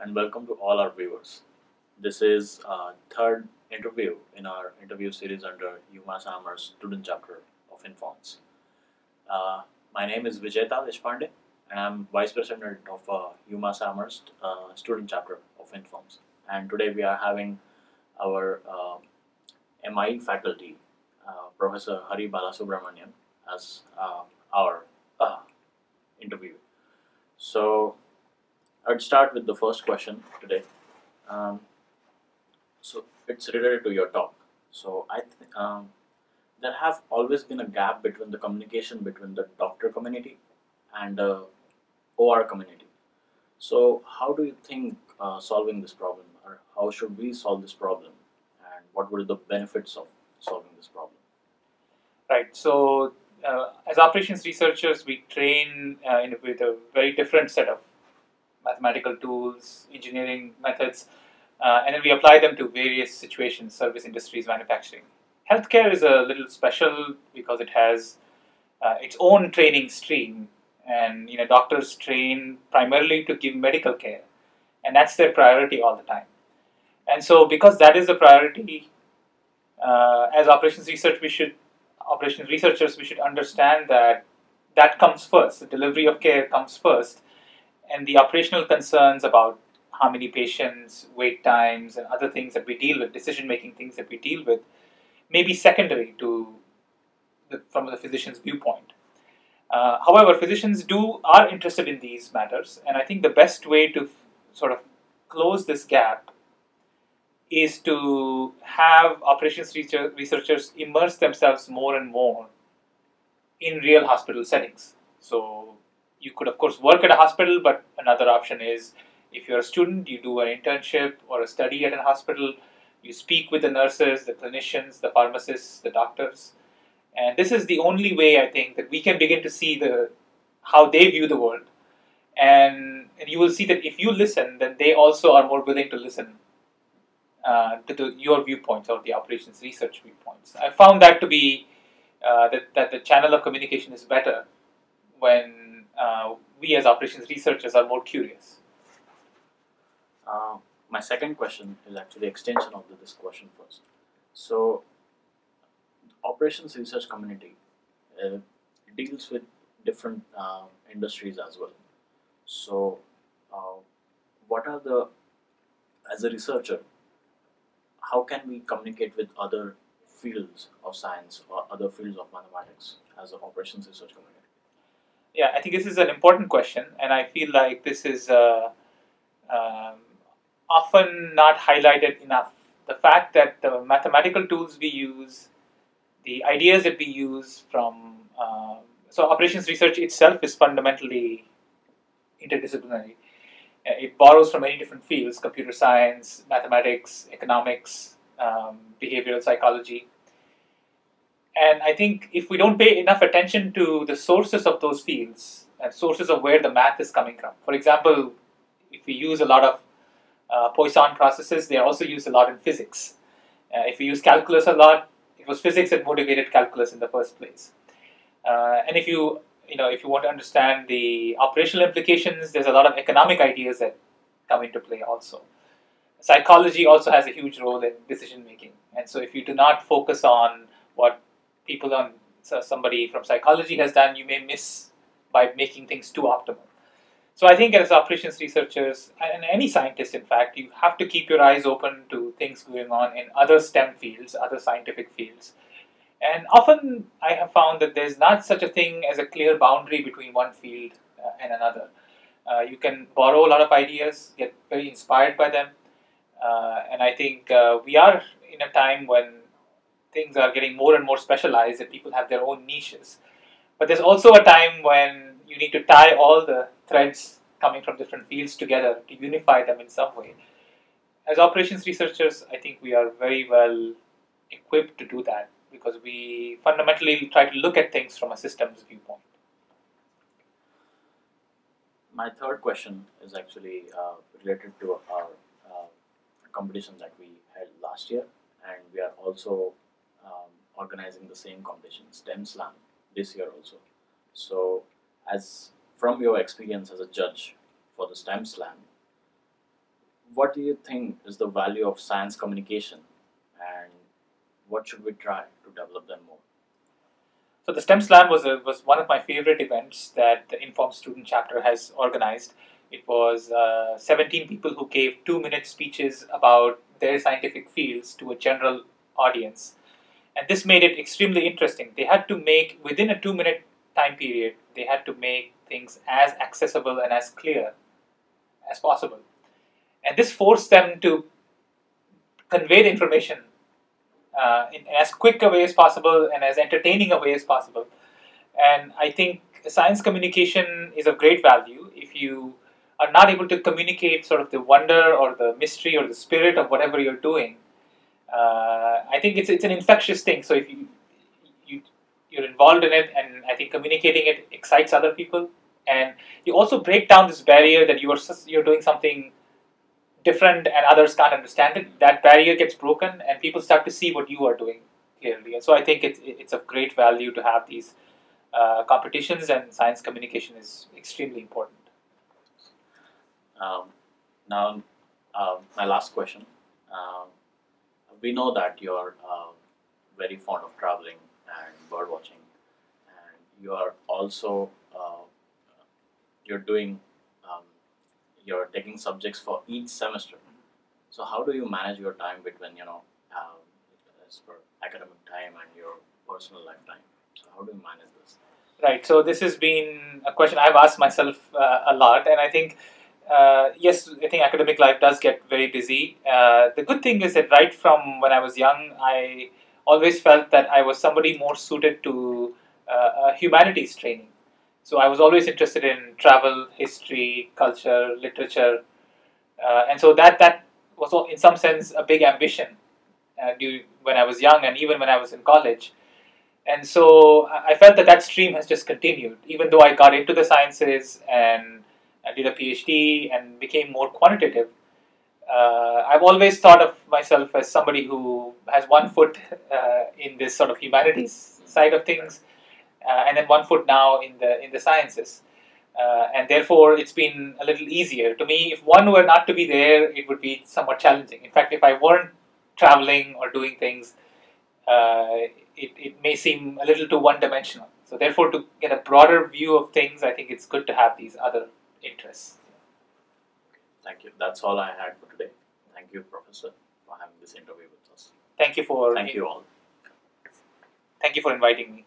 and welcome to all our viewers. This is third interview in our interview series under UMass Amherst student chapter of Informs. My name is Vijeta Deshpande and I'm Vice President of UMass Amherst student chapter of Informs. And today we are having our MIE faculty, Professor Hari Balasubramanian, as our interview. So I'd start with the first question today. Um, so it's related to your talk. So there have always been a gap between the communication between the doctor community and the OR community. So how do you think solving this problem, or how should we solve this problem, and what would be the benefits of solving this problem? Right. So, as operations researchers, we train with a very different set of mathematical tools, engineering methods, and then we apply them to various situations: service industries, manufacturing. Healthcare is a little special because it has its own training stream, and doctors train primarily to give medical care, and that's their priority all the time. And so, because that is the priority, as operations researchers, we should understand that that comes first. The delivery of care comes first, and the operational concerns about how many patients, wait times, and other things that we deal with, decision-making things that we deal with, may be secondary from the physician's viewpoint. However, physicians are interested in these matters, and I think the best way to sort of close this gap is to have operations researchers immerse themselves more and more in real hospital settings. So you could, of course, work at a hospital, but another option is if you're a student, you do an internship or a study at a hospital, you speak with the nurses, the clinicians, the pharmacists, the doctors. And this is the only way, I think, that we can begin to see how they view the world. And you will see that if you listen, then they also are more willing to listen to your viewpoints or the operations research viewpoints. I found that to be that the channel of communication is better when we as operations researchers are more curious. My second question is actually extension of this question first. So operations research community deals with different industries as well. So what are as a researcher, how can we communicate with other fields of science or other fields of mathematics as an operations research community? Yeah, I think this is an important question, and I feel like this is often not highlighted enough. The fact that the mathematical tools we use, the ideas that we use so operations research itself is fundamentally interdisciplinary. It borrows from many different fields: computer science, mathematics, economics, behavioral psychology. And I think if we don't pay enough attention to the sources of those fields and sources of where the math is coming from, for example, if we use a lot of Poisson processes, they are also used a lot in physics. If we use calculus a lot, it was physics that motivated calculus in the first place. And if you want to understand the operational implications, there's a lot of economic ideas that come into play also. Psychology also has a huge role in decision making. And so if you do not focus on what somebody from psychology has done, you may miss by making things too optimal. So I think as operations researchers, and any scientist in fact, you have to keep your eyes open to things going on in other STEM fields, other scientific fields. And often I have found that there's not such a thing as a clear boundary between one field and another. You can borrow a lot of ideas, get very inspired by them. And I think we are in a time when things are getting more and more specialized and people have their own niches. But there's also a time when you need to tie all the threads coming from different fields together to unify them in some way. As operations researchers, I think we are very well equipped to do that because we fundamentally try to look at things from a systems viewpoint. My third question is actually related to our competition that we held last year, and we are also organizing the same competition, STEM Slam, this year also. So, as from your experience as a judge for the STEM Slam, what do you think is the value of science communication, and what should we try to develop them more? So the STEM Slam was one of my favorite events that the Informed Student Chapter has organized. It was 17 people who gave 2-minute speeches about their scientific fields to a general audience. And this made it extremely interesting. They had to make, within a 2-minute time period, they had to make things as accessible and as clear as possible. And this forced them to convey the information in as quick a way as possible and as entertaining a way as possible. And I think science communication is of great value. If you are not able to communicate sort of the wonder or the mystery or the spirit of whatever you're doing, I think it's an infectious thing. So if you're involved in it, and I think communicating it excites other people, and you also break down this barrier that you're doing something different and others can't understand it. That barrier gets broken, and people start to see what you are doing clearly. And so I think it's of great value to have these competitions, and science communication is extremely important. Now, my last question. We know that you're very fond of traveling and bird watching, and you are also you're doing you're taking subjects for each semester. So how do you manage your time between as per academic time and your personal lifetime? So how do you manage this? Right. So this has been a question I've asked myself a lot, and I think yes, I think academic life does get very busy. The good thing is that right from when I was young, I always felt that I was somebody more suited to humanities training. So I was always interested in travel, history, culture, literature, and so that was in some sense a big ambition when I was young and even when I was in college. And so I felt that stream has just continued, even though I got into the sciences and I did a PhD and became more quantitative. I've always thought of myself as somebody who has one foot in this sort of humanities side of things, and then one foot now in the sciences. And therefore, it's been a little easier to me. If one were not to be there, it would be somewhat challenging. In fact, if I weren't traveling or doing things, it may seem a little too one-dimensional. So therefore, to get a broader view of things, I think it's good to have these other interests. Thank you. That's all I had for today. Thank you, Professor, for having this interview with us. Thank you Thank you all. Thank you for inviting me.